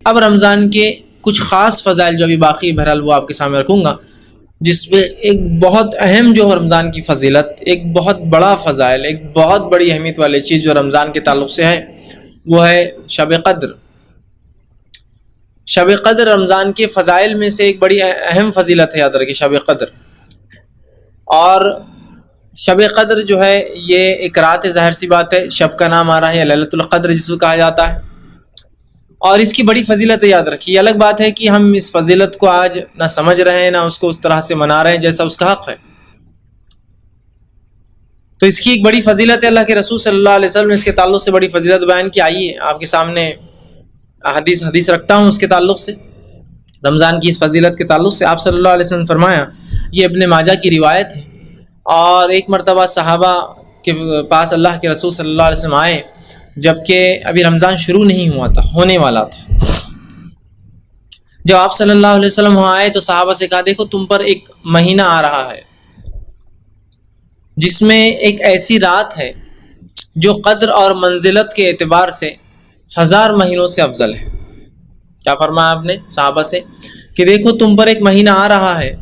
اب رمضان کے کچھ خاص فضائل جو ابھی باقی بہرحال وہ آپ کے سامنے رکھوں گا، جس میں ایک بہت اہم جو رمضان کی فضیلت، ایک بہت بڑا فضائل، ایک بہت بڑی اہمیت والی چیز جو رمضان کے تعلق سے ہے وہ ہے شب قدر۔ شب قدر رمضان کے فضائل میں سے ایک بڑی اہم فضیلت ہے، یاد رکھیں شب قدر۔ اور شب قدر جو ہے یہ ایک رات ہے، ظاہر سی بات ہے، شب کا نام آ رہا ہے، لیلۃ القدر جس کو کہا جاتا ہے، اور اس کی بڑی فضیلت ہے، یاد رکھیے۔ الگ بات ہے کہ ہم اس فضیلت کو آج نہ سمجھ رہے ہیں، نہ اس کو اس طرح سے منا رہے ہیں جیسا اس کا حق ہے۔ تو اس کی ایک بڑی فضیلت ہے، اللہ کے رسول صلی اللہ علیہ وسلم نے اس کے تعلق سے بڑی فضیلت بیان کی۔ آئیے آپ کے سامنے حدیث رکھتا ہوں اس کے تعلق سے، رمضان کی اس فضیلت کے تعلق سے۔ آپ صلی اللہ علیہ وسلم نے فرمایا، یہ ابن ماجہ کی روایت ہے، اور ایک مرتبہ صحابہ کے پاس اللہ کے رسول صلی اللہ علیہ وسلم آئے جبکہ ابھی رمضان شروع نہیں ہوا تھا، ہونے والا تھا۔ جب آپ صلی اللہ علیہ وسلم وہاں آئے تو صحابہ سے کہا، دیکھو تم پر ایک مہینہ آ رہا ہے جس میں ایک ایسی رات ہے جو قدر اور منزلت کے اعتبار سے 1000 مہینوں سے افضل ہے۔ کیا فرمایا آپ نے صحابہ سے کہ دیکھو تم پر ایک مہینہ آ رہا ہے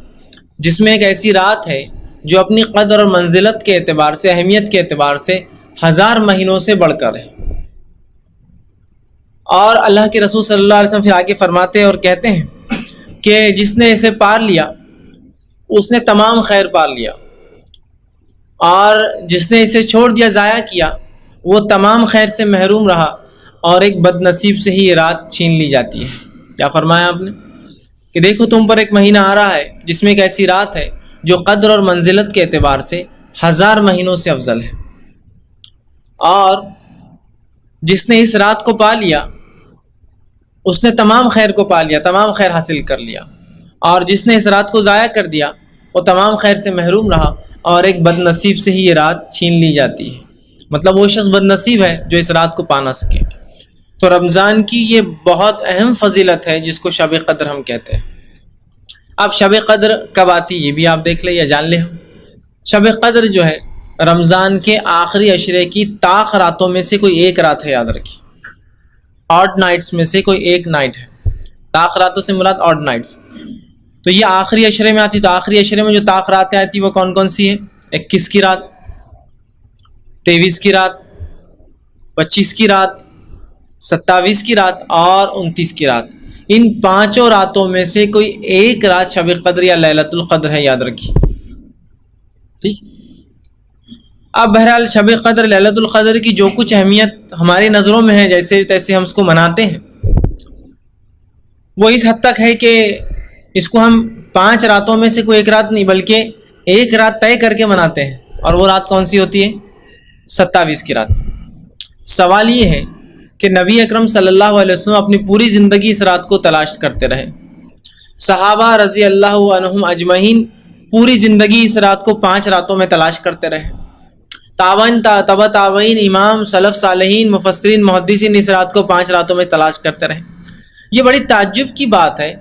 جس میں ایک ایسی رات ہے جو اپنی قدر اور منزلت کے اعتبار سے، اہمیت کے اعتبار سے 1000 مہینوں سے بڑھ کر ہے۔ اور اللہ کے رسول صلی اللہ علیہ وسلم پھر آگے فرماتے اور کہتے ہیں کہ جس نے اسے پار لیا اس نے تمام خیر پار لیا، اور جس نے اسے چھوڑ دیا، ضائع کیا، وہ تمام خیر سے محروم رہا، اور ایک بد نصیب سے ہی یہ رات چھین لی جاتی ہے۔ کیا فرمایا آپ نے کہ دیکھو تم پر ایک مہینہ آ رہا ہے جس میں ایک ایسی رات ہے جو قدر اور منزلت کے اعتبار سے 1000 مہینوں سے افضل ہے، اور جس نے اس رات کو پا لیا اس نے تمام خیر کو پا لیا، تمام خیر حاصل کر لیا، اور جس نے اس رات کو ضائع کر دیا وہ تمام خیر سے محروم رہا، اور ایک بد نصیب سے ہی یہ رات چھین لی جاتی ہے۔ مطلب وہ شخص بد نصیب ہے جو اس رات کو پا نہ سکے۔ تو رمضان کی یہ بہت اہم فضیلت ہے جس کو شب قدر ہم کہتے ہیں۔ اب شب قدر کب آتی یہ بھی آپ دیکھ لیں یا جان لیں۔ شب قدر جو ہے رمضان کے آخری عشرے کی طاق راتوں میں سے کوئی ایک رات ہے، یاد رکھیے، آڈ نائٹس میں سے کوئی ایک نائٹ ہے۔ طاق راتوں سے مراد آڈ نائٹس، تو یہ آخری عشرے میں آتی۔ تو آخری عشرے میں جو طاق راتیں آتی وہ کون کون سی ہیں؟ 21 کی رات، 23 کی رات، 25 کی رات، 27 کی رات اور 29 کی رات۔ ان 5 راتوں میں سے کوئی ایک رات شب قدر یا لیلۃ القدر ہے، یاد رکھیے، ٹھیک۔ اب بہرحال شب قدر، لیلۃ القدر کی جو کچھ اہمیت ہماری نظروں میں ہے، جیسے تیسے ہم اس کو مناتے ہیں، وہ اس حد تک ہے کہ اس کو ہم 5 راتوں میں سے کوئی ایک رات نہیں بلکہ ایک رات طے کر کے مناتے ہیں، اور وہ رات کون سی ہوتی ہے؟ 27 کی رات۔ سوال یہ ہے کہ نبی اکرم صلی اللہ علیہ وسلم اپنی پوری زندگی اس رات کو تلاش کرتے رہے، صحابہ رضی اللہ عنہم اجمعین پوری زندگی اس رات کو 5 راتوں میں تلاش کرتے رہے، تبع تابعین، امام، سلف صالحین، مفسرین، محدثین اس رات کو 5 راتوں میں تلاش کرتے رہے۔ یہ بڑی تعجب کی بات ہے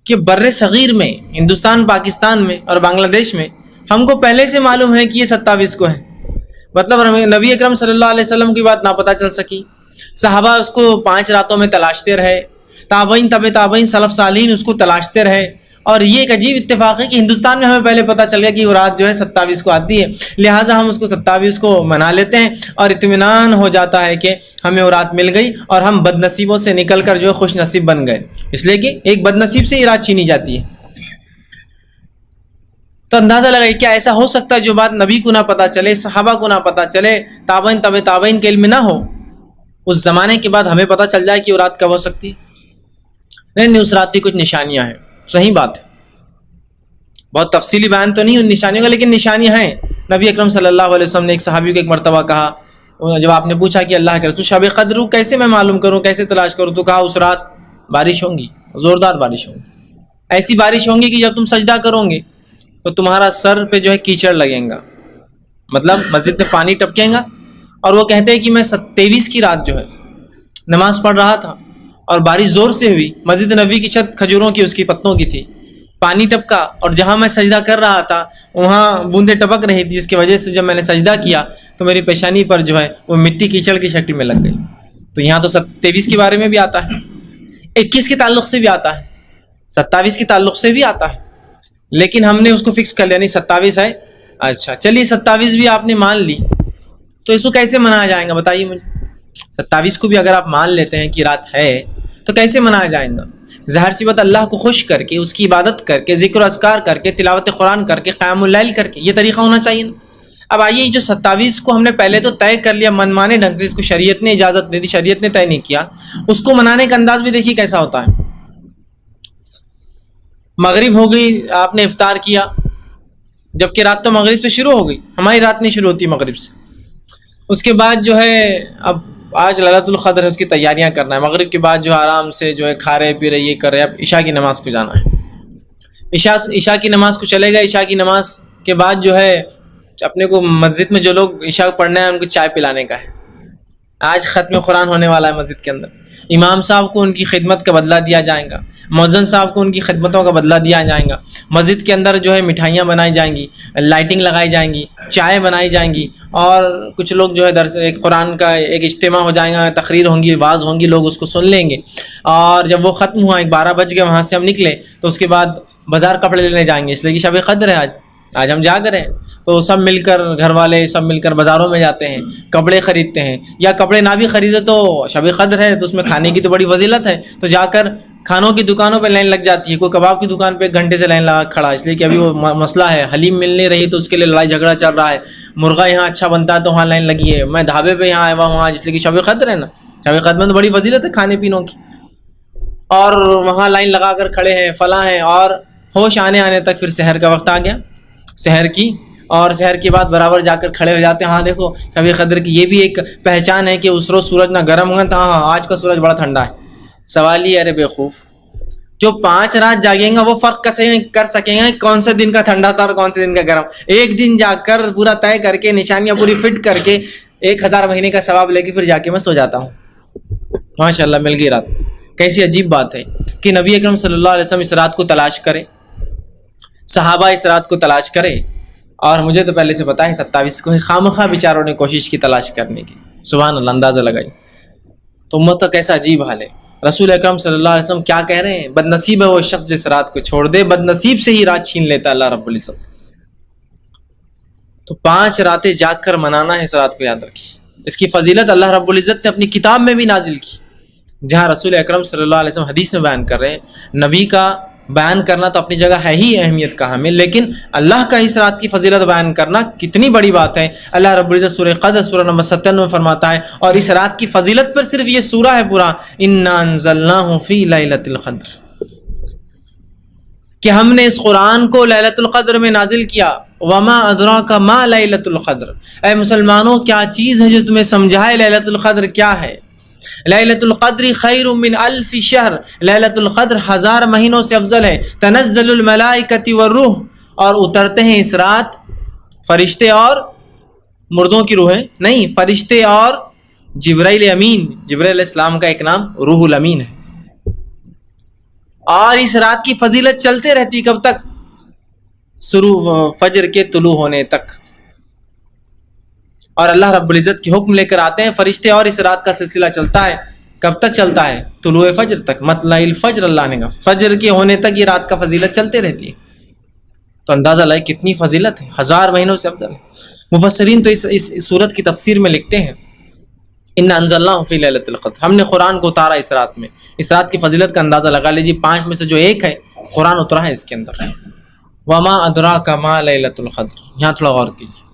کہ بر صغیر میں، ہندوستان، پاکستان میں اور بنگلہ دیش میں ہم کو پہلے سے معلوم ہے کہ یہ 27 کو ہے، مطلب نبی اکرم صلی اللہ علیہ وسلم کی بات نہ پتہ چل سکی، صحابہ اس کو 5 راتوں میں تلاشتے رہے، تابعین، تبع تابعین، سلف صالحین اس کو تلاشتے رہے، اور یہ ایک عجیب اتفاق ہے کہ ہندوستان میں ہمیں پہلے پتہ چل گیا کہ وہ رات جو ہے 27 کو آتی ہے، لہٰذا ہم اس کو 27 کو منا لیتے ہیں، اور اطمینان ہو جاتا ہے کہ ہمیں وہ رات مل گئی اور ہم بد نصیبوں سے نکل کر جو ہے خوش نصیب بن گئے، اس لیے کہ ایک بد نصیب سے یہ رات چھینی جاتی ہے۔ تو اندازہ لگائیے کیا ایسا ہو سکتا ہے جو بات نبی کو نہ پتہ چلے، صحابہ کو نہ پتہ چلے، تابعین، تبع تابعین کے علم نہ ہو، اس زمانے کے بعد ہمیں پتہ چل جائے کہ وہ رات کب ہو سکتی ہے؟ نہیں، اس رات کی کچھ نشانیاں ہیں، صحیح بات ہے، بہت تفصیلی بیان تو نہیں ان نشانیوں کا، لیکن نشانیاں ہیں۔ نبی اکرم صلی اللہ علیہ وسلم نے ایک صحابی کو ایک مرتبہ کہا، جب آپ نے پوچھا کہ اللہ کے رسول شب قدر کیسے میں معلوم کروں، کیسے تلاش کروں، تو کہا اس رات بارش ہوں گی، زوردار بارش ہوگی، ایسی بارش ہوں گی کہ جب تم سجدہ کرو گے تو تمہارا سر پہ جو ہے کیچڑ لگیں گا، مطلب مسجد میں پانی ٹپکیں گا۔ اور وہ کہتے ہیں کہ میں 23 کی رات جو ہے نماز پڑھ رہا تھا اور بارش زور سے ہوئی، مسجد نبوی کی چھت کھجوروں کی، اس کی پتوں کی تھی، پانی ٹپکا اور جہاں میں سجدہ کر رہا تھا وہاں بوندیں ٹپک رہی تھی، جس کی وجہ سے جب میں نے سجدہ کیا تو میری پیشانی پر جو ہے وہ مٹی کیچڑ کی شکل میں لگ گئی۔ تو یہاں تو 23 کے بارے میں بھی آتا ہے، 21 کے تعلق سے بھی آتا ہے، 27 کے تعلق سے بھی آتا ہے، لیکن ہم نے اس کو فکس کر لیا، نہیں 27 ہے۔ اچھا چلیے 27 بھی آپ نے مان لی، تو اس کو کیسے منایا جائے گا بتائیے مجھے؟ 27 کو بھی اگر آپ مان لیتے ہیں کہ رات ہے تو کیسے منایا جائے گا؟ ظاہر سی بات اللہ کو خوش کر کے، اس کی عبادت کر کے، ذکر و اذکار کر کے، تلاوت قرآن کر کے، قیام اللیل کر کے، یہ طریقہ ہونا چاہیے نا۔ اب آئیے جو 27 کو ہم نے پہلے تو طے کر لیا منمانے ڈھنگ سے، اس کو شریعت نے اجازت دے دی، شریعت نے طے نہیں کیا، اس کو منانے کا انداز بھی دیکھیے کیسا ہوتا ہے۔ مغرب ہو گئی، آپ نے افطار کیا، جبکہ رات تو مغرب سے شروع ہو گئی، ہماری رات نہیں شروع ہوتی مغرب سے۔ اس کے بعد جو ہے اب آج لیلۃ القدر ہے، اس کی تیاریاں کرنا ہے، مغرب کے بعد جو آرام سے جو ہے کھا رہے پی رہے یہ کر رہے، اب عشاء کی نماز کو جانا ہے، عشاء کی نماز کو چلے گئے، عشاء کی نماز کے بعد جو ہے اپنے کو مسجد میں جو لوگ عشاء پڑھنا ہے ان کو چائے پلانے کا ہے، آج ختم قرآن ہونے والا ہے مسجد کے اندر، امام صاحب کو ان کی خدمت کا بدلہ دیا جائے گا، مؤذن صاحب کو ان کی خدمتوں کا بدلہ دیا جائے گا، مسجد کے اندر جو ہے مٹھائیاں بنائی جائیں گی، لائٹنگ لگائی جائیں گی، چائے بنائی جائیں گی، اور کچھ لوگ جو ہے درس ایک قرآن کا ایک اجتماع ہو جائے گا، تقریر ہوں گی، واعظ ہوں گی، لوگ اس کو سن لیں گے، اور جب وہ ختم ہوا 12 بج گئے وہاں سے ہم نکلے تو اس کے بعد بازار کپڑے لینے جائیں گے، اس لیے کہ شب قدر ہے آج ہم جا کر ہیں، تو سب مل کر گھر والے سب مل کر بازاروں میں جاتے ہیں، کپڑے خریدتے ہیں، یا کپڑے نہ بھی خریدے تو شب قدر ہے تو اس میں کھانے کی تو بڑی فضیلت ہے، تو جا کر کھانوں کی دکانوں پہ لائن لگ جاتی ہے، کوئی کباب کی دکان پہ 1 گھنٹے سے لائن لگا کھڑا، اس لیے کہ ابھی وہ مسئلہ ہے، حلیم مل نہیں رہی تو اس کے لیے لڑائی جھگڑا چل رہا ہے، مرغا یہاں اچھا بنتا ہے تو وہاں لائن لگی ہے، میں ڈھابے پہ یہاں آیا ہوا وہاں، اس لیے کہ شب قدر ہے نا، شب قدر میں تو بڑی فضیلت ہے کھانے پینوں کی، اور وہاں لائن لگا کر کھڑے ہیں فلاں ہیں، اور ہوش آنے تک پھر سحر کا وقت آ گیا، سحر کی، اور سحر کے بعد برابر جا کر کھڑے ہو جاتے ہیں، ہاں دیکھو شب قدر کی یہ بھی ایک پہچان ہے کہ اس روز سورج نہ گرم ہوا تھا، ہاں آج کا سورج بڑا ٹھنڈا ہے۔ سوال یہ ارے بیوقوف، جو 5 رات جاگیں گا وہ فرق کر سکیں گا کون سے دن کا ٹھنڈا تھا اور کون سے دن کا گرم، ایک دن جا کر پورا طے کر کے نشانیاں پوری فٹ کر کے 1000 مہینے کا ثواب لے کے پھر جا کے میں سو جاتا ہوں، ماشاءاللہ مل گئی رات۔ کیسی عجیب بات ہے کہ نبی اکرم صلی اللہ علیہ وسلم اس رات کو تلاش کرے، صحابہ اس رات کو تلاش کرے، اور مجھے تو پہلے سے پتا ہے 27 کو ہے، خامخواہ بیچاروں نے کوشش کی تلاش کرنے کی، سبحان اللہ، اندازہ لگائی، تو امت کا کیسا عجیب حال ہے۔ رسول اکرم صلی اللہ علیہ وسلم کیا کہہ رہے ہیں؟ بد نصیب ہے وہ شخص جس رات کو چھوڑ دے، بد نصیب سے ہی رات چھین لیتا اللہ رب العزت۔ تو 5 راتیں جاگ کر منانا ہے اس رات کو، یاد رکھیے، اس کی فضیلت اللہ رب العزت نے اپنی کتاب میں بھی نازل کی، جہاں رسول اکرم صلی اللہ علیہ وسلم حدیث میں بیان کر رہے ہیں، نبی کا بیان کرنا تو اپنی جگہ ہے ہی اہمیت کا حامل، لیکن اللہ کا اس رات کی فضیلت بیان کرنا کتنی بڑی بات ہے۔ اللہ رب العزت سورہ قدر سورہ نمبر 97 میں فرماتا ہے، اور اس رات کی فضیلت پر صرف یہ سورہ ہے پورا، انا انزلناہ فی لیلۃ القدر، کہ ہم نے اس قرآن کو لیلۃ القدر میں نازل کیا، وما ادراک ما لیلۃ القدر، اے مسلمانوں کیا چیز ہے جو تمہیں سمجھائے لیلۃ القدر کیا ہے؟ لیلۃ القدر خیر من الف شہر، لیلۃ القدر 1000 مہینوں سے افضل ہے، تنزل الملائکۃ والروح، اور اترتے ہیں اس رات فرشتے اور مردوں کی روحیں نہیں، فرشتے اور جبرائیل امین، جبرائیل علیہ السلام کا ایک نام روح الامین ہے، اور اس رات کی فضیلت چلتے رہتی کب تک؟ فجر کے طلوع ہونے تک، اور اللہ رب العزت کے حکم لے کر آتے ہیں فرشتے، اور اس رات کا سلسلہ چلتا ہے، کب تک چلتا ہے؟ طلوع فجر تک، مطلع الفجر، اللہ نے کہا فجر کے ہونے تک یہ رات کا فضیلت چلتے رہتی ہے، تو اندازہ لائے کتنی فضیلت ہے، 1000 مہینوں سے افضل ہے۔ مفسرین تو اس سورت کی تفسیر میں لکھتے ہیں، انا انزلناہ فی لیلۃ القدر، ہم نے قرآن کو اتارا اس رات میں، اس رات کی فضیلت کا اندازہ لگا لیجیے، 5 میں سے جو ایک ہے قرآن اترا ہے اس کے اندر۔ وما ادراک ما لیلۃ القدر، یہاں تھوڑا غور کیجیے،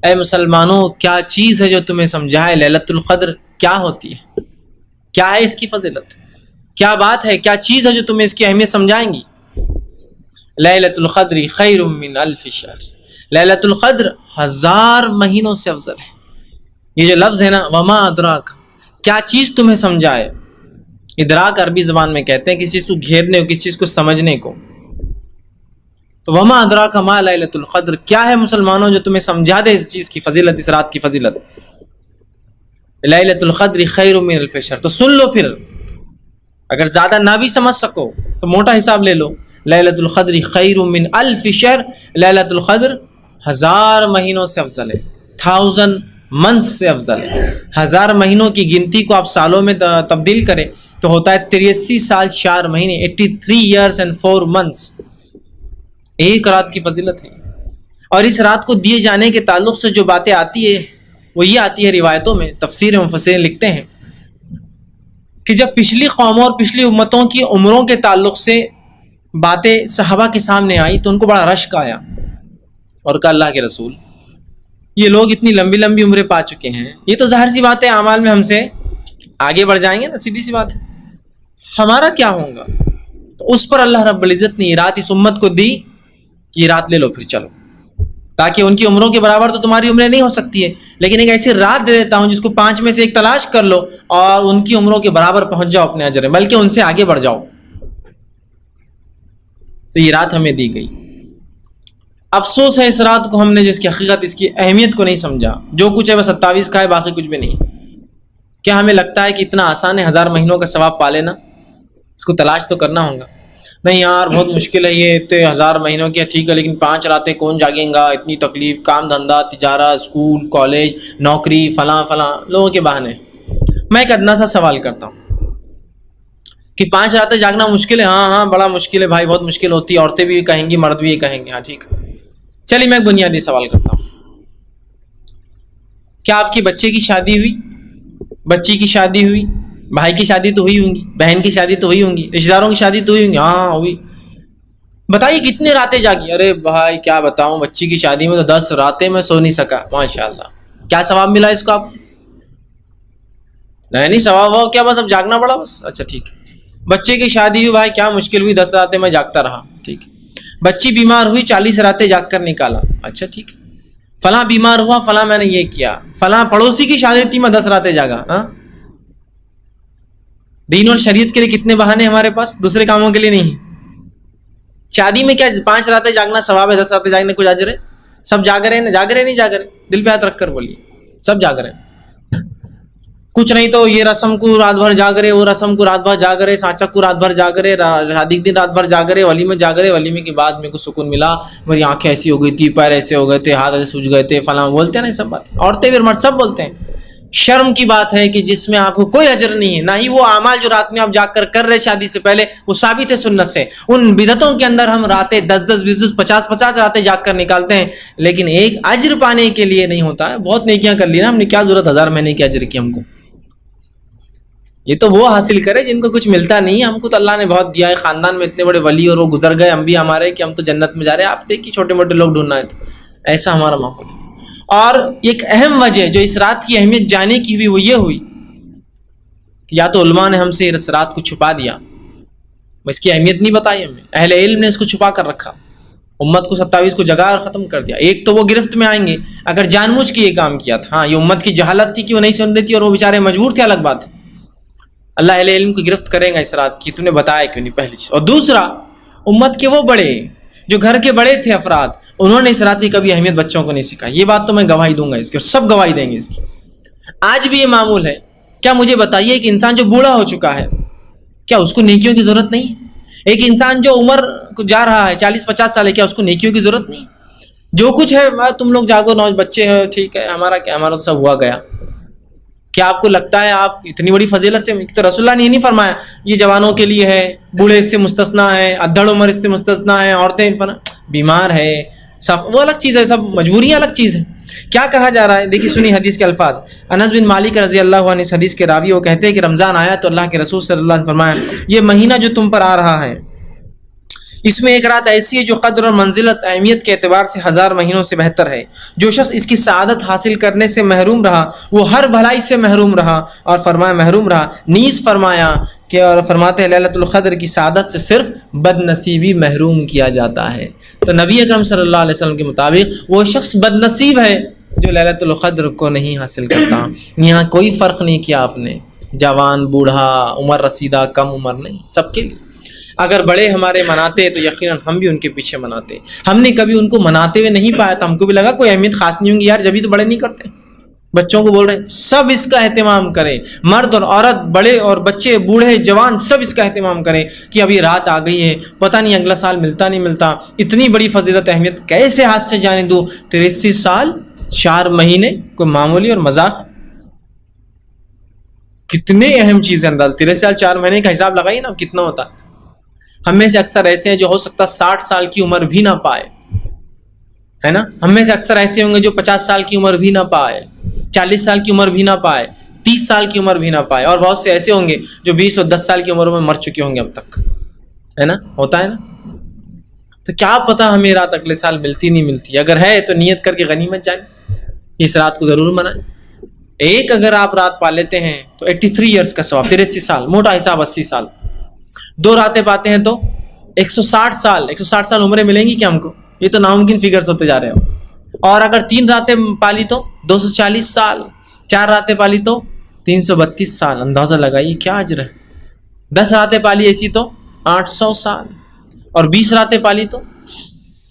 اے مسلمانوں کیا چیز ہے جو تمہیں سمجھائے لیلۃ القدر کیا ہوتی ہے، کیا ہے اس کی فضیلت، کیا بات ہے، کیا چیز ہے جو تمہیں اس کی اہمیت سمجھائیں گی؟ لیلۃ القدر خیر من الف شہر، لیلۃ القدر 1000 مہینوں سے افضل ہے۔ یہ جو لفظ ہے نا وما ادراک، کیا چیز تمہیں سمجھائے، ادراک عربی زبان میں کہتے ہیں کسی چیز کو گھیرنے کو، کسی چیز کو سمجھنے کو، تو وما ادراک ما لیلۃ القدر، کیا ہے مسلمانوں جو تمہیں سمجھا دے اس چیز کی فضیلت، اس رات کی فضیلت؟ لیلۃ القدر خیر من الف شہر، تو سن لو، پھر اگر زیادہ نہ بھی سمجھ سکو تو موٹا حساب لے لو، لیلۃ القدر خیر من الف شہر، لیلۃ القدر 1000 مہینوں سے افضل ہے، 1000 منتھ سے افضل ہے۔ 1000 مہینوں کی گنتی کو آپ سالوں میں تبدیل کریں تو ہوتا ہے 83 سال 4 مہینے، 83 years and 4 months۔ ایک رات کی فضیلت ہے۔ اور اس رات کو دیے جانے کے تعلق سے جو باتیں آتی ہے وہ یہ آتی ہے روایتوں میں، تفسیر مفسرین لکھتے ہیں کہ جب پچھلی قوموں اور پچھلی امتوں کی عمروں کے تعلق سے باتیں صحابہ کے سامنے آئی تو ان کو بڑا رشک آیا اور کہا اللہ کے رسول یہ لوگ اتنی لمبی لمبی عمریں پا چکے ہیں، یہ تو ظاہر سی بات ہے اعمال میں ہم سے آگے بڑھ جائیں گے نا، سیدھی سی بات ہے، ہمارا کیا ہوگا؟ تو اس پر اللہ رب العزت نے یہ رات اس امت کو دی کہ یہ رات لے لو پھر چلو، تاکہ ان کی عمروں کے برابر تو تمہاری عمریں نہیں ہو سکتی ہے، لیکن ایک ایسی رات دے دیتا ہوں جس کو 5 میں سے ایک تلاش کر لو اور ان کی عمروں کے برابر پہنچ جاؤ اپنے اجر میں، بلکہ ان سے آگے بڑھ جاؤ۔ تو یہ رات ہمیں دی گئی۔ افسوس ہے اس رات کو ہم نے جس کی حقیقت، اس کی اہمیت کو نہیں سمجھا۔ جو کچھ ہے بس 27 کا ہے، باقی کچھ بھی نہیں۔ کیا ہمیں لگتا ہے کہ اتنا آسان ہے 1000 مہینوں کا ثواب پا لینا؟ اس کو تلاش تو کرنا ہوگا۔ نہیں یار بہت مشکل ہے یہ، اتنے 1000 مہینوں کی ٹھیک ہے لیکن 5 راتیں کون جاگیں گا، اتنی تکلیف، کام دھندا، تجارت، اسکول، کالج، نوکری، فلاں لوگوں کے بہانے۔ میں ایک ادنا سا سوال کرتا ہوں کہ 5 راتیں جاگنا مشکل ہے؟ ہاں بڑا مشکل ہے بھائی، بہت مشکل ہوتی ہے، عورتیں بھی کہیں گی، مرد بھی کہیں گے، ہاں ٹھیک ہے۔ چلیے میں ایک بنیادی سوال کرتا ہوں، کیا آپ کے بچے کی شادی ہوئی؟ بچی کی شادی ہوئی؟ بھائی کی شادی تو ہوئی ہوں گی، بہن کی شادی تو ہوئی ہوں گی، رشتہ داروں کی شادی تو ہوئی ہوں گی، ہاں ہوئی۔ بتائیے کتنے راتیں جاگی؟ ارے بھائی کیا بتاؤں، بچی کی شادی میں تو 10 راتیں میں سو نہیں سکا، ماشاءاللہ۔ کیا ثواب ملا اس کو آپ؟ نہیں ثواب ہو کیا، بس اب جاگنا پڑا بس، اچھا ٹھیک ہے۔ بچے کی شادی ہوئی، بھائی کیا مشکل ہوئی، 10 راتیں میں جاگتا رہا، ٹھیک ہے۔ بچی بیمار ہوئی، 40 راتیں جاگ کر نکالا، اچھا ٹھیک ہے۔ فلاں بیمار ہوا، فلاں میں نے یہ کیا، فلاں پڑوسی کی شادی تھی میں 10 راتیں جاگا۔ ہاں دین اور شریعت کے لیے کتنے بہانے ہمارے پاس، دوسرے کاموں کے لیے نہیں۔ شادی میں کیا 5 راتیں جاگنا ثواب ہے، 10 راتیں جاگنے کچھ اجر ہے؟ سب جاگ رہے ہیں، جاگ رہے نہیں جاگ رہے؟ دل پہ ہاتھ رکھ کر بولیے، سب جاگ رہے ہیں۔ کچھ نہیں تو یہ رسم کو رات بھر جاگ رہے، وہ رسم کو رات بھر جاگ رہے، سانچک کو رات بھر جاگ رہے، شادی کے دن رات بھر جاگ رہے، ولیمے جاگ رہے، ولیمے کے بعد میرے کو سکون ملا، میری آنکھیں ایسی ہو گئی تھی، پیر ایسے ہو گئے تھے، ہاتھ ایسے سوج گئے تھے، فلاں بولتے ہیں نا یہ سب بات، عورتیں بھی مرد سب بولتے ہیں۔ شرم کی بات ہے کہ جس میں آپ کو کوئی اجر نہیں ہے، نہ ہی وہ اعمال جو رات میں آپ جاگ کر رہے شادی سے پہلے وہ ثابت ہے سنت سے۔ ان بدعتوں کے اندر ہم راتیں 10 20 50 راتیں جاگ کر نکالتے ہیں، لیکن ایک اجر پانے کے لیے نہیں ہوتا ہے۔ بہت نیکیاں کر لی نا ہم نے، کیا ضرورت 1000 مہینے کے اجر کی ہم کو؟ یہ تو وہ حاصل کرے جن کو کچھ ملتا نہیں ہے، ہم کو تو اللہ نے بہت دیا ہے، خاندان میں اتنے بڑے ولی اور وہ گزر گئے انبیاء ہمارے کہ ہم تو جنت میں جا رہے ہیں، آپ دیکھیے چھوٹے موٹے لوگ ڈھونڈنا ہے، تو ایسا ہمارا ماحول ہے۔ اور ایک اہم وجہ جو اس رات کی اہمیت جانے کی ہوئی وہ یہ ہوئی کہ یا تو علماء نے ہم سے اس رات کو چھپا دیا، اس کی اہمیت نہیں بتائی ہمیں، اہل علم نے اس کو چھپا کر رکھا، امت کو 27 کو جگا اور ختم کر دیا۔ ایک تو وہ گرفت میں آئیں گے اگر جان بوجھ کے یہ کام کیا تھا، ہاں یہ امت کی جہالت تھی کہ وہ نہیں سن رہی تھی اور وہ بیچارے مجبور تھے، الگ بات ہے، اللہ اہل علم کو گرفت کرے گا اس رات کی، تو نے بتایا کیوں نہیں پہلے سے۔ اور دوسرا امت کے وہ بڑے جو گھر کے بڑے تھے افراد، انہوں نے اس رات کی کبھی اہمیت بچوں کو نہیں سکھائی، یہ بات تو میں گواہی دوں گا اس کی، اور سب گواہی دیں گے اس کی۔ آج بھی یہ معمول ہے۔ کیا مجھے بتائیے کہ انسان جو بوڑھا ہو چکا ہے کیا اس کو نیکیوں کی ضرورت نہیں ہے؟ ایک انسان جو عمر کو جا رہا ہے 40 50 سال ہے، کیا اس کو نیکیوں کی ضرورت نہیں؟ جو کچھ ہے تم لوگ جاگو، نوج بچے ہیں ٹھیک ہے، ہمارا کیا، ہمارا تو سب ہوا گیا۔ کیا آپ کو لگتا ہے آپ اتنی بڑی فضیلت سے؟ تو رسول اللہ نے یہ نہیں فرمایا یہ جوانوں کے لیے ہے، بوڑھے اس سے مستثنا ہے، ادھڑ عمر اس سے مستثنا ہے، عورتیں بیمار ہے، سب وہ الگ چیز ہے، سب مجبوریاں الگ چیز ہے۔ کیا کہا جا رہا ہے؟ دیکھیے سنی حدیث کے الفاظ۔ انس بن مالک رضی اللہ عنہ اس حدیث کے راوی، وہ کہتے ہیں کہ رمضان آیا تو اللہ کے رسول صلی اللہ علیہ وسلم فرمایا یہ مہینہ جو تم پر آ رہا ہے اس میں ایک رات ایسی ہے جو قدر اور منزلت اہمیت کے اعتبار سے 1000 مہینوں سے بہتر ہے۔ جو شخص اس کی سعادت حاصل کرنے سے محروم رہا وہ ہر بھلائی سے محروم رہا، اور فرمایا محروم رہا نیز فرمایا کہ، اور فرماتے ہیں لیلۃ القدر کی سعادت سے صرف بد نصیبی محروم کیا جاتا ہے۔ تو نبی اکرم صلی اللہ علیہ وسلم کے مطابق وہ شخص بد نصیب ہے جو لیلۃ القدر کو نہیں حاصل کرتا۔ یہاں کوئی فرق نہیں کیا آپ نے، جوان بوڑھا عمر رسیدہ کم عمر، نہیں، سب کے لیے۔ اگر بڑے ہمارے مناتے تو یقیناً ہم بھی ان کے پیچھے مناتے۔ ہم نے کبھی ان کو مناتے ہوئے نہیں پایا تو ہم کو بھی لگا کوئی اہمیت خاص نہیں ہوں گی یار، جبھی تو بڑے نہیں کرتے۔ بچوں کو بول رہے ہیں سب اس کا اہتمام کریں، مرد اور عورت، بڑے اور بچے، بوڑھے جوان، سب اس کا اہتمام کریں کہ ابھی رات آ گئی ہے، پتہ نہیں اگلا سال ملتا نہیں ملتا، اتنی بڑی فضیلت اہمیت کیسے ہاتھ سے جانے دوں۔ 83 سال 4 مہینے کوئی معمولی اور مذاق؟ کتنے اہم چیزیں انداز، 83 سال 4 مہینے کا حساب لگائیے نا کتنا ہوتا۔ ہم میں سے اکثر ایسے ہیں جو ہو سکتا 60 سال کی عمر بھی نہ پائے، ہے نا؟ ہم میں سے اکثر ایسے ہوں گے جو 50 سال کی عمر بھی نہ پائے، 40 سال کی عمر بھی نہ پائے، 30 سال کی عمر بھی نہ پائے، اور بہت سے ایسے ہوں گے جو 20 اور 10 سال کی عمر میں مر چکے ہوں گے اب تک، ہے نا؟ ہوتا ہے نا؟ تو کیا پتہ ہمیں رات اگلے سال ملتی نہیں ملتی، اگر ہے تو نیت کر کے غنیمت جائیں، اس رات کو ضرور منائیں۔ ایک اگر آپ رات پا لیتے ہیں تو 83 ایئرس کا ثواب، 83 سال، موٹا حساب 80 سال، 2 راتیں پاتے ہیں تو 160 سال، 160 سال عمریں ملیں گی کیا ہم کو؟ یہ تو ناممکن فگرز ہوتے جا رہے ہیں۔ اور اگر 3 راتیں پالی تو 240 سال، 4 راتیں پالی تو 332 سال، اندازہ لگائیے کیا اجر ہے۔ 10 راتیں پالی ایسی تو 800 سال، اور 20 راتیں پالی تو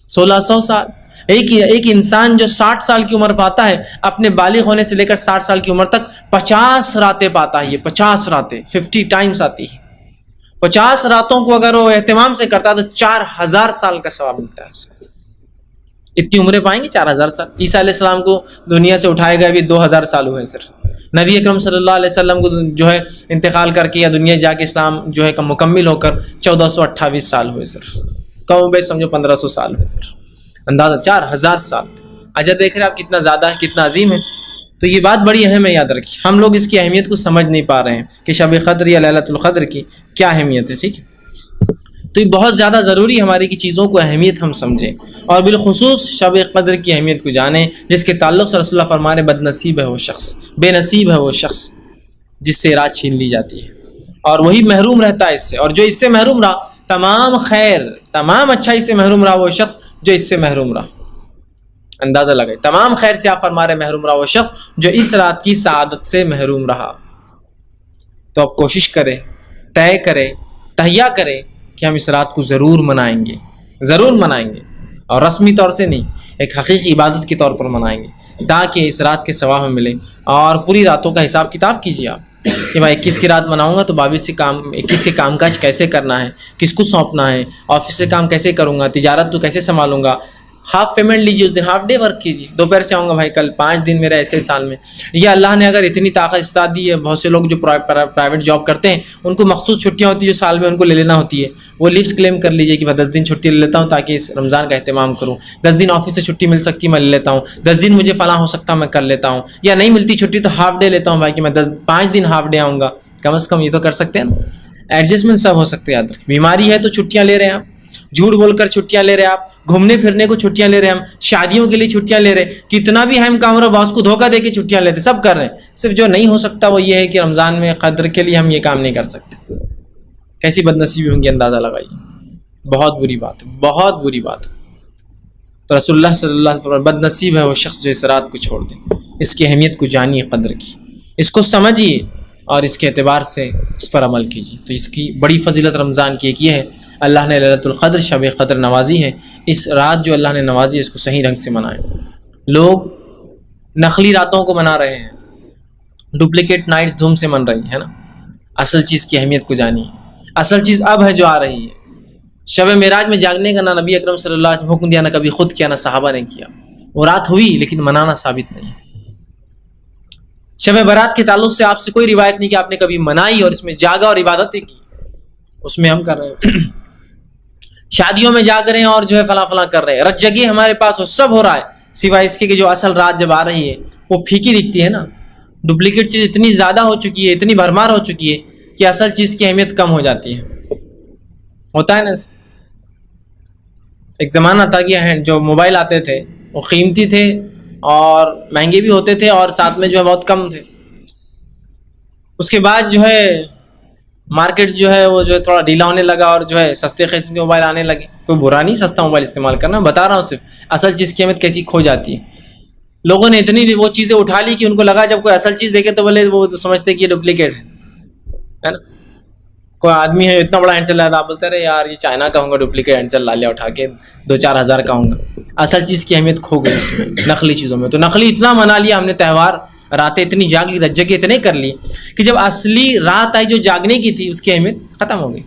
1600 سال۔ ایک انسان جو 60 سال کی عمر پاتا ہے، اپنے بالغ ہونے سے لے کر 60 سال کی عمر تک 50 راتیں پاتا ہے۔ یہ 50 راتیں 50 ٹائمز آتی ہے۔ 50 راتوں کو اگر وہ اہتمام سے کرتا ہے تو 4000 سال کا ثواب ملتا ہے اس کو۔ اتنی عمریں پائیں گے 4000 سال۔ عیسیٰ علیہ السلام کو دنیا سے اٹھائے گئے ابھی 2000 سال ہوئے صرف۔ نبی اکرم صلی اللہ علیہ وسلم کو جو ہے انتقال کر کے یا دنیا جا کے اسلام جو ہے مکمل ہو کر 1428 سال ہوئے صرف، کم و بیش سمجھو 1500 سال ہوئے صرف، اندازہ 4000 سال۔ اجر دیکھ رہے ہیں آپ کتنا زیادہ ہے، کتنا عظیم ہے۔ تو یہ بات بڑی اہم ہے، یاد رکھیے۔ ہم لوگ اس کی اہمیت کو سمجھ نہیں پا رہے ہیں کہ شب قدر یا لیلۃ القدر کی کیا اہمیت ہے، ٹھیک ہے؟ تو یہ بہت زیادہ ضروری ہے ہماری کی چیزوں کو اہمیت ہم سمجھیں، اور بالخصوص شب قدر کی اہمیت کو جانیں، جس کے تعلق سے رسول اللہ فرما رہے بد نصیب ہے وہ شخص، بے نصیب ہے وہ شخص جس سے رات چھین لی جاتی ہے، اور وہی محروم رہتا ہے اس سے، اور جو اس سے محروم رہا تمام خیر تمام اچھائی سے محروم رہا وہ شخص جو اس سے محروم رہا۔ اندازہ لگائے، تمام خیر سے آپ فرما رہے محروم رہا وہ شخص جو اس رات کی سعادت سے محروم رہا۔ تو آپ کوشش کریں، طے کریں، تہیہ کریں کہ ہم اس رات کو ضرور منائیں گے، ضرور منائیں گے، اور رسمی طور سے نہیں، ایک حقیقی عبادت کے طور پر منائیں گے، تاکہ اس رات کے ثواب ہمیں ملے۔ اور پوری راتوں کا حساب کتاب کیجیے آپ کہ میں 21 کی رات مناؤں گا تو 21 کے کام کاج کیسے کرنا ہے، کس کو سونپنا ہے، آفس سے کام کیسے کروں گا، تجارت تو کیسے سنبھالوں گا۔ ہاف پیمنٹ لیجیے اس دن، ہاف ڈے ورک کیجیے، دوپہر سے آؤں گا بھائی کل 5 دن میرا ایسے سال میں۔ یہ اللہ نے اگر اتنی طاقت استعداد دی ہے، بہت سے لوگ جو پرائیویٹ جاب کرتے ہیں ان کو مخصوص چھٹیاں ہوتی ہیں جو سال میں ان کو لے لینا ہوتی ہے، وہ لیوز کلیم کر لیجیے کہ میں 10 دن چھٹی لے لیتا ہوں تاکہ اس رمضان کا اہتمام کروں، 10 دن آفس سے چھٹی مل سکتی ہے میں لے لیتا ہوں، 10 دن مجھے فلاں ہو سکتا میں کر لیتا ہوں، یا نہیں ملتی چھٹی تو ہاف ڈے لیتا ہوں بھائی کہ میں 5 دن ہاف ڈے آؤں گا، کم از کم یہ تو کر سکتے ہیں نا، ایڈجسٹمنٹ سب ہو سکتے ہیں۔ یاد رکھیں، بیماری ہے تو چھٹیاں لے رہے ہیں آپ، جھوٹ بول کر چھٹیاں لے رہے ہیں آپ، گھومنے پھرنے کو چھٹیاں لے رہے ہیں ہم، شادیوں کے لیے چھٹیاں لے رہے ہیں، کتنا بھی اہم کام رہا باس کو دھوکہ دے کے چھٹیاں لیتے، سب کر رہے ہیں۔ صرف جو نہیں ہو سکتا وہ یہ ہے کہ رمضان میں قدر کے لیے ہم یہ کام نہیں کر سکتے۔ کیسی بد نصیبی ہوں گی اندازہ لگائیے، بہت بری بات ہے، بہت بری بات ہے۔ تو رسول اللہ صلی اللہ علیہ وسلم بد نصیب ہے وہ شخص جو اس رات کو چھوڑ دے۔ اس کی اہمیت کو جانیے، قدر کی، اس کو سمجھیے، اور اس کے اعتبار سے اس پر عمل کیجیے۔ تو اس کی بڑی فضیلت رمضان کی ایک یہ ہے، اللہ نے لیلۃ القدر شب قدر نوازی ہے، اس رات جو اللہ نے نوازی ہے اس کو صحیح ڈھنگ سے منائیں۔ لوگ نقلی راتوں کو منا رہے ہیں، ڈپلیکیٹ نائٹس دھوم سے من رہی ہے نا، اصل چیز کی اہمیت کو جانیے۔ اصل چیز اب ہے جو آ رہی ہے۔ شب معراج میں جاگنے کا نہ نبی اکرم صلی اللہ علیہ وسلم حکم دیا، نہ کبھی خود کیا، نہ صحابہ نے کیا، وہ رات ہوئی لیکن منانا ثابت نہیں۔ شب برات کے تعلق سے آپ سے کوئی روایت نہیں کہ آپ نے کبھی منائی اور اس میں جاگا اور عبادتیں کی، اس میں ہم کر رہے ہیں۔ شادیوں میں جاگ رہے ہیں اور جو ہے فلاں فلاں کر رہے ہیں، رت جگی ہمارے پاس وہ سب ہو رہا ہے، سوائے اس کے کہ جو اصل رات جب آ رہی ہے وہ پھیکی دکھتی ہے نا، ڈپلیکیٹ چیز اتنی زیادہ ہو چکی ہے، اتنی بھرمار ہو چکی ہے کہ اصل چیز کی اہمیت کم ہو جاتی ہے۔ ہوتا ہے نا، ایک زمانہ تھا کہ جو موبائل آتے تھے وہ قیمتی تھے اور مہنگے بھی ہوتے تھے اور ساتھ میں جو ہے بہت کم تھے۔ اس کے بعد جو ہے مارکیٹ جو ہے وہ جو ہے تھوڑا ڈھیلا ہونے لگا اور جو ہے سستے قسم کے موبائل آنے لگے۔ کوئی برا نہیں سستا موبائل استعمال کرنا، بتا رہا ہوں صرف اصل چیز کی اہمیت کیسی کھو جاتی ہے۔ لوگوں نے اتنی وہ چیزیں اٹھا لی کہ ان کو لگا جب کوئی اصل چیز دیکھے تو بولے وہ سمجھتے کہ یہ ڈپلیکیٹ ہے نا۔ کوئی آدمی ہے اتنا بڑا ہینڈسل لایا تھا، آپ بولتے رہے یار یہ چائنا کا ہوں گا، ڈپلیکیٹ ہینڈسل لا لیا اٹھا کے 2-4 ہزار کا ہوں گا۔ اصل چیز کی اہمیت کھو گئی اس میں، نقلی چیزوں میں۔ تو نقلی اتنا منا لیا ہم نے تہوار، راتیں اتنی جاگ لی، رت جگہ اتنے کر لی کہ جب اصلی رات آئی جو جاگنے کی تھی اس کی اہمیت ختم ہو گئی.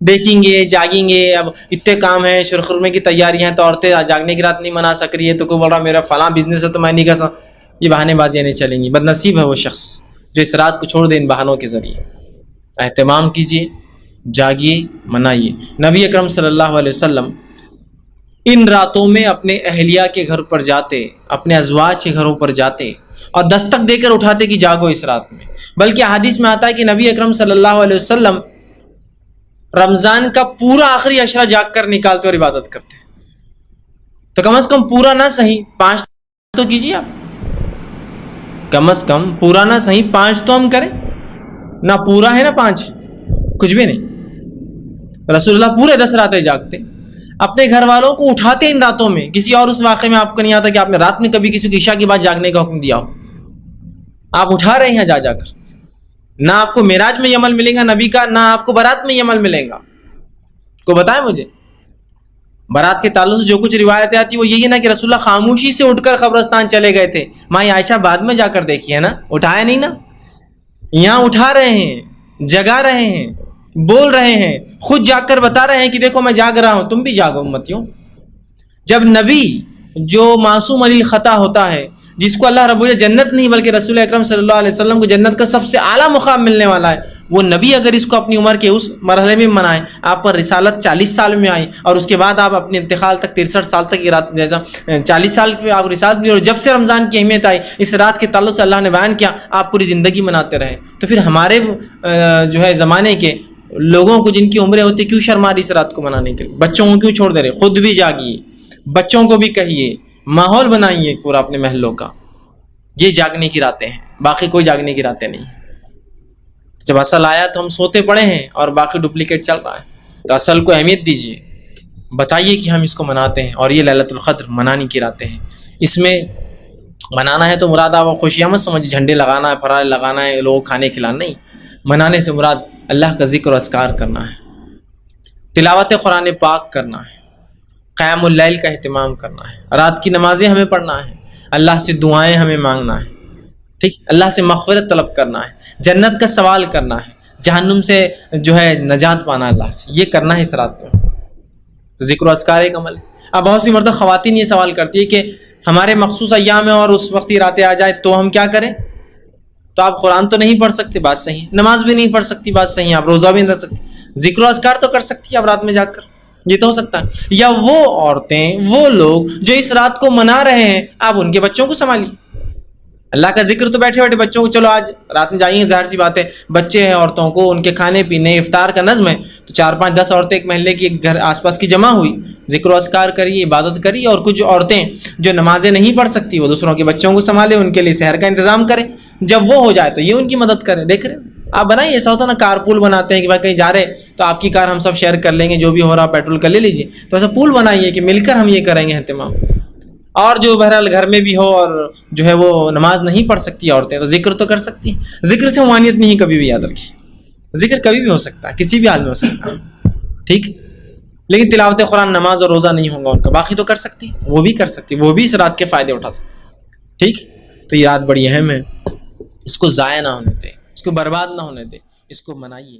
دیکھیں گے، جاگیں گے، اب اتنے کام ہیں، شرخرمے کی تیاریاں ہیں، تو عورتیں جاگنے کی رات نہیں منا سک رہی ہے، تو کوئی بول رہا میرا فلاں بزنس ہے تو میں نہیں کر سکتا. یہ بہانے بازیاں نہیں چلیں گی. بد نصیب ہے وہ شخص جو اس رات کو چھوڑ دے ان بہانوں کے ذریعے. اہتمام کیجیے، جاگیے، منائیے. نبی اکرم صلی اللہ علیہ وسلم ان راتوں میں اپنے اہلیہ کے گھر پر جاتے، اپنے ازواج کے گھروں پر جاتے اور دستک دے کر اٹھاتے کہ جاگو اس رات میں. بلکہ حدیث میں آتا ہے کہ نبی اکرم صلی اللہ علیہ وسلم رمضان کا پورا آخری عشرہ جاگ کر نکالتے اور عبادت کرتے. تو کم از کم پورا نہ صحیح 5 تو کیجیے آپ، کم از کم پورا نہ صحیح 5 تو ہم کریں. نہ پورا ہے نہ 5، کچھ بھی نہیں. رسول اللہ پورے 10 راتیں جاگتے، اپنے گھر والوں کو اٹھاتے ان راتوں میں. کسی اور اس واقعے میں آپ کو نہیں آتا کہ آپ نے رات میں کبھی کسی کو عشاء کی بعد جاگنے کا حکم دیا ہو. آپ اٹھا رہے ہیں جا کر. نہ آپ کو معراج میں یہ عمل ملے گا نبی کا، نہ آپ کو برات میں یہ عمل ملے گا. کو بتائیں مجھے برات کے تعلق سے جو کچھ روایتیں آتی وہ یہی ہے نا کہ رسول اللہ خاموشی سے اٹھ کر قبرستان چلے گئے تھے. ماں عائشہ بعد میں جا کر دیکھی ہے نا، اٹھایا نہیں نا. یہاں اٹھا رہے ہیں، جگا رہے ہیں، بول رہے ہیں، خود جاگ کر بتا رہے ہیں کہ دیکھو میں جاگ رہا ہوں، تم بھی جاگو امتیوں. جب نبی جو معصوم علی الخطا ہوتا ہے، جس کو اللہ رب العزت جنت نہیں بلکہ رسول اکرم صلی اللہ علیہ وسلم کو جنت کا سب سے اعلیٰ مقام ملنے والا ہے، وہ نبی اگر اس کو اپنی عمر کے اس مرحلے میں منائے، آپ پر رسالت 40 سال میں آئی اور اس کے بعد آپ اپنے انتقال تک 63 سال تک یہ رات جیسا 40 سال پہ آپ رسالت ملی، اور جب سے رمضان کی اہمیت آئی اس رات کے تعلق سے اللہ نے بیان کیا، آپ پوری زندگی مناتے رہے. تو پھر ہمارے جو ہے زمانے کے لوگوں کو جن کی عمریں ہوتی کیوں شرما رہی اس رات کو منانے کے لیے؟ بچوں کو کیوں چھوڑ دے رہے؟ خود بھی جاگیے، بچوں کو بھی کہیے، ماحول بنائیے پورا اپنے محلوں کا. یہ جاگنے کی راتیں ہیں، باقی کوئی جاگنے کی راتیں نہیں. جب اصل آیا تو ہم سوتے پڑے ہیں اور باقی ڈپلیکیٹ چل رہا ہے. تو اصل کو اہمیت دیجیے، بتائیے کہ ہم اس کو مناتے ہیں. اور یہ لیلۃ القدر منانے کی راتیں ہیں. اس میں منانا ہے تو مراد آپ خوشیاں مت سمجھ، جھنڈے لگانا ہے، فرائض لگانا ہے، لوگوں کھانے کھلانا نہیں. منانے سے مراد اللہ کا ذکر و اذکار کرنا ہے، تلاوت قرآن پاک کرنا ہے، قیام اللیل کا اہتمام کرنا ہے، رات کی نمازیں ہمیں پڑھنا ہے، اللہ سے دعائیں ہمیں مانگنا ہے، ٹھیک، اللہ سے مغفرت طلب کرنا ہے، جنت کا سوال کرنا ہے، جہنم سے جو ہے نجات پانا اللہ سے. یہ کرنا ہے اس رات میں. تو ذکر و اذکار ایک عمل ہے. اب بہت سی مرتبہ خواتین یہ سوال کرتی ہے کہ ہمارے مخصوص ایام ہیں اور اس وقت یہ راتیں آ جائیں تو ہم کیا کریں؟ تو آپ قرآن تو نہیں پڑھ سکتے، بات صحیح. نماز بھی نہیں پڑھ سکتی، بات صحیح. آپ روزہ بھی نہیں رکھ سکتی. ذکر و اذکار تو کر سکتی ہے آپ رات میں جا کر، یہ تو ہو سکتا ہے. یا وہ عورتیں، وہ لوگ جو اس رات کو منا رہے ہیں، آپ ان کے بچوں کو سنبھالیے. اللہ کا ذکر تو بیٹھے بیٹھے بچوں کو چلو آج رات میں جائیں، ظاہر سی بات ہے بچے ہیں، عورتوں کو ان کے کھانے پینے افطار کا نظم ہے، تو 4 5 10 عورتیں ایک محلے کی ایک گھر آس پاس کی جمع ہوئی، ذکر و اذکار کریے، عبادت کریے. اور کچھ عورتیں جو نمازیں نہیں پڑھ سکتی وہ دوسروں کے بچوں کو سنبھالیں، ان کے لیے سحر کا انتظام کریں. جب وہ ہو جائے تو یہ ان کی مدد کریں. دیکھ رہے آپ بنائیے. ایسا ہوتا نا کار پول بناتے ہیں کہ بھائی کہیں جا رہے تو آپ کی کار ہم سب شیئر کر لیں گے، جو بھی ہو رہا پیٹرول کا لے لیجیے. تو ایسا پول بنائیے کہ مل کر ہم یہ کریں گے اہتمام. اور جو بہرحال گھر میں بھی ہو اور جو ہے وہ نماز نہیں پڑھ سکتی عورتیں، تو ذکر تو کر سکتی ہیں. ذکر سے ممانعت نہیں، کبھی بھی یاد رکھیے. ذکر کبھی بھی ہو سکتا ہے، کسی بھی حال میں ہو سکتا ہے، ٹھیک. لیکن تلاوت قرآن، نماز اور روزہ نہیں ہوگا ان کا. باقی تو کر سکتی، وہ بھی کر سکتی، وہ بھی اس رات کے فائدے اٹھا سکتی، ٹھیک. تو یہ رات بڑی اہم ہے، اس کو ضائع نہ ہونے دیں، اس کو برباد نہ ہونے دیں، اس کو منائیے.